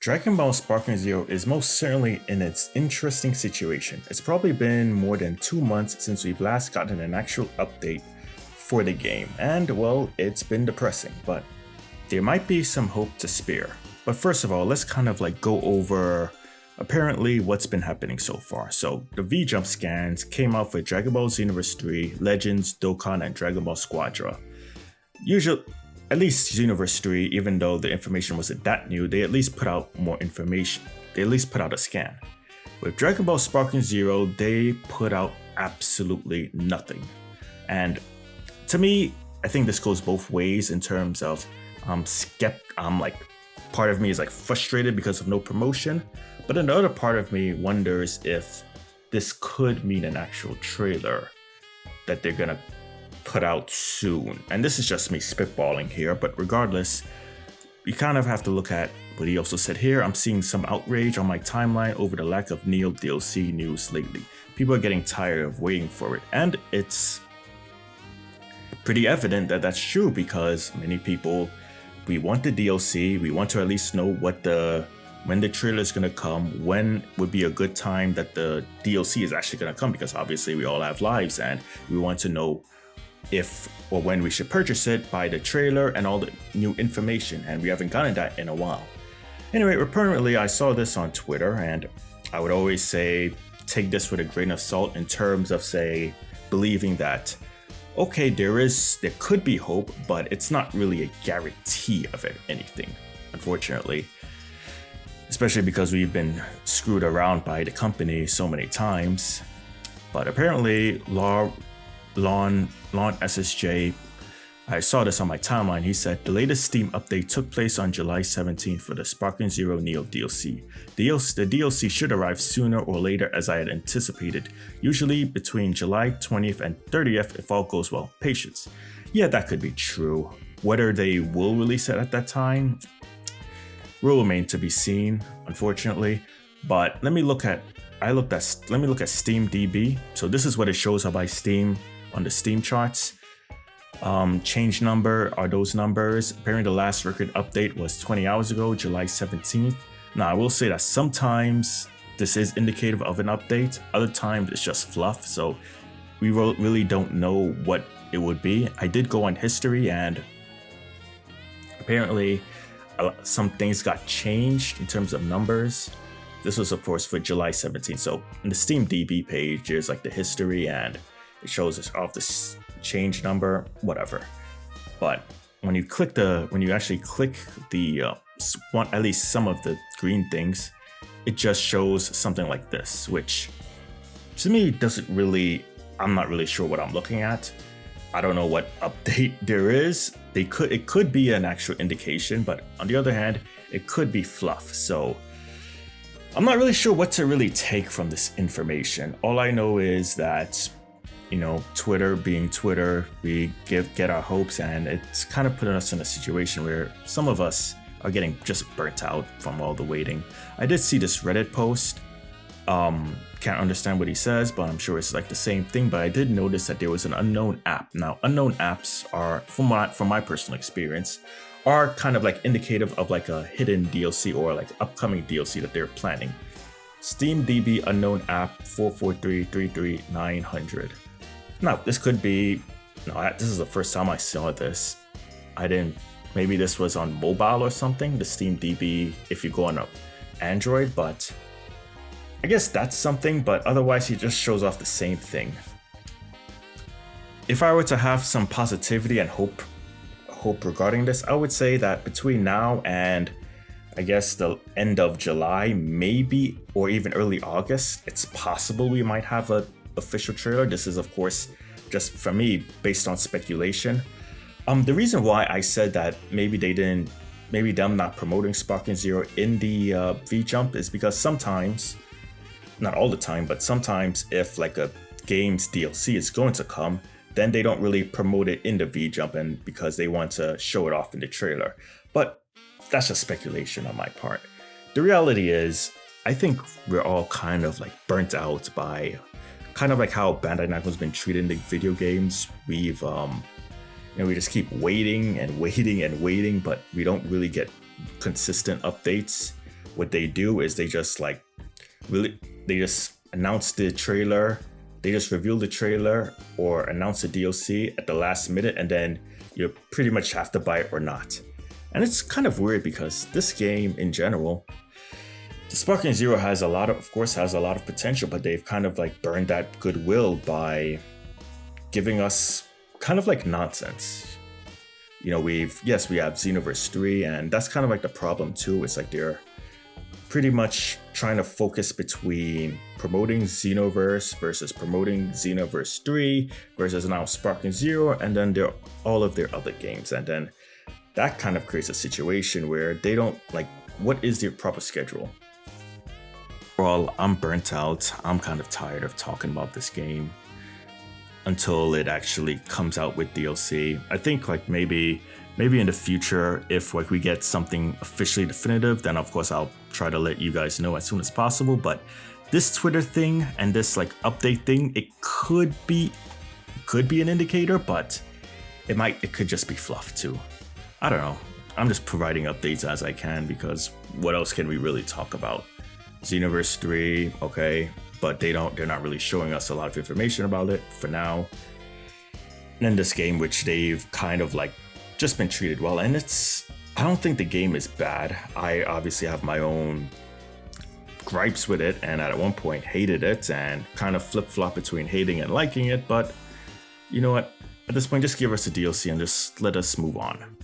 Dragon Ball Sparking Zero is most certainly in its interesting situation. It's probably been more than 2 months since we've last gotten an actual update for the game, and well, it's been depressing, but there might be some hope to spare. But first of all, let's kind of go over apparently what's been happening so far. So the V-Jump scans came out for Dragon Ball Xenoverse 3, Legends, Dokkan, and Dragon Ball Squadra. Usually, at least Xenoverse 3, even though the information wasn't that new, they at least put out more information. They at least put out a scan. With Dragon Ball Sparking Zero, they put out absolutely nothing. And to me, I think this goes both ways in terms of part of me is frustrated because of no promotion, but another part of me wonders if this could mean an actual trailer that they're gonna put out soon. And this is just me spitballing here, but regardless, you kind of have to look at what he also said here. I'm seeing some outrage on my timeline over the lack of Neo DLC news lately. People are getting tired of waiting for it, and it's pretty evident that that's true because many people, we want the DLC, we want to at least know when the trailer is going to come, when would be a good time that the DLC is actually going to come, because obviously we all have lives and we want to know if or when we should purchase it, buy the trailer and all the new information, and we haven't gotten that in a while. Anyway, apparently I saw this on Twitter, and I would always say take this with a grain of salt in terms of believing that okay, there could be hope, but it's not really a guarantee of anything, unfortunately. Especially because we've been screwed around by the company so many times. But apparently, Lon SSJ, I saw this on my timeline, he said, the latest Steam update took place on July 17th for the Sparking Zero Neo DLC. The DLC should arrive sooner or later as I had anticipated, usually between July 20th and 30th if all goes well. Patience. Yeah, that could be true. Whether they will release it at that time will remain to be seen, unfortunately. But let me look at Steam DB. So this is what it shows up by Steam on the Steam charts. Change number are those numbers. Apparently the last record update was 20 hours ago, July 17th. Now I will say that sometimes this is indicative of an update, other times it's just fluff, so we really don't know what it would be. I did go on history and apparently some things got changed in terms of numbers. This was of course for July 17th. So in the Steam DB page, there's the history and it shows us off this change number, whatever. But when you actually click the at least some of the green things, it just shows something like this, which to me I'm not really sure what I'm looking at. I don't know what update there is. It could be an actual indication, but on the other hand, it could be fluff. So I'm not really sure what to really take from this information. All I know is that, Twitter being Twitter, we get our hopes, and it's kind of putting us in a situation where some of us are getting just burnt out from all the waiting. I did see this Reddit post. Can't understand what he says, but I'm sure it's the same thing. But I did notice that there was an unknown app. Now, unknown apps are, from my personal experience, are kind of indicative of a hidden DLC or upcoming DLC that they're planning. Steam DB unknown app 443333900. Now, this could be, this is the first time I saw this. Maybe this was on mobile or something, the Steam DB if you go on Android, but I guess that's something, but otherwise it just shows off the same thing. If I were to have some positivity and hope regarding this, I would say that between now and I guess the end of July, maybe, or even early August, it's possible we might have an official trailer. This is, of course, just for me, based on speculation. The reason why I said that maybe them not promoting Sparking Zero in the V-Jump is because sometimes, not all the time, but sometimes if a game's DLC is going to come, then they don't really promote it in the V-Jump, and because they want to show it off in the trailer. But that's just speculation on my part. The reality is, I think we're all kind of burnt out by kind of how Bandai Namco has been treating the video games. We just keep waiting and waiting and waiting, but we don't really get consistent updates. what they do is they just like they just announce the trailer, they just reveal the trailer or announce the DLC at the last minute, and then you pretty much have to buy it or not. And it's kind of weird because this game in general, the Sparking Zero has a lot of course, has a lot of potential, but they've kind of like burned that goodwill by giving us kind of like nonsense. You know, we have Xenoverse 3, and that's kind of like the problem too. It's like they're pretty much trying to focus between promoting Xenoverse versus promoting Xenoverse 3 versus now Sparking Zero, and then all of their other games. And then that kind of creates a situation where they don't like, what is their proper schedule? Well, I'm burnt out. I'm kind of tired of talking about this game until it actually comes out with DLC. I think like maybe in the future, if like we get something officially definitive, then of course I'll try to let you guys know as soon as possible. But this Twitter thing and this like update thing, it could be an indicator, but it could just be fluff too. I don't know. I'm just providing updates as I can, because what else can we really talk about? Xenoverse 3, okay, but they're not really showing us a lot of information about it for now. And then this game, which they've kind of like just been treated well, and I don't think the game is bad. I obviously have my own gripes with it, and at one point hated it and kind of flip-flop between hating and liking it, but you know what? At this point, just give us a DLC and just let us move on.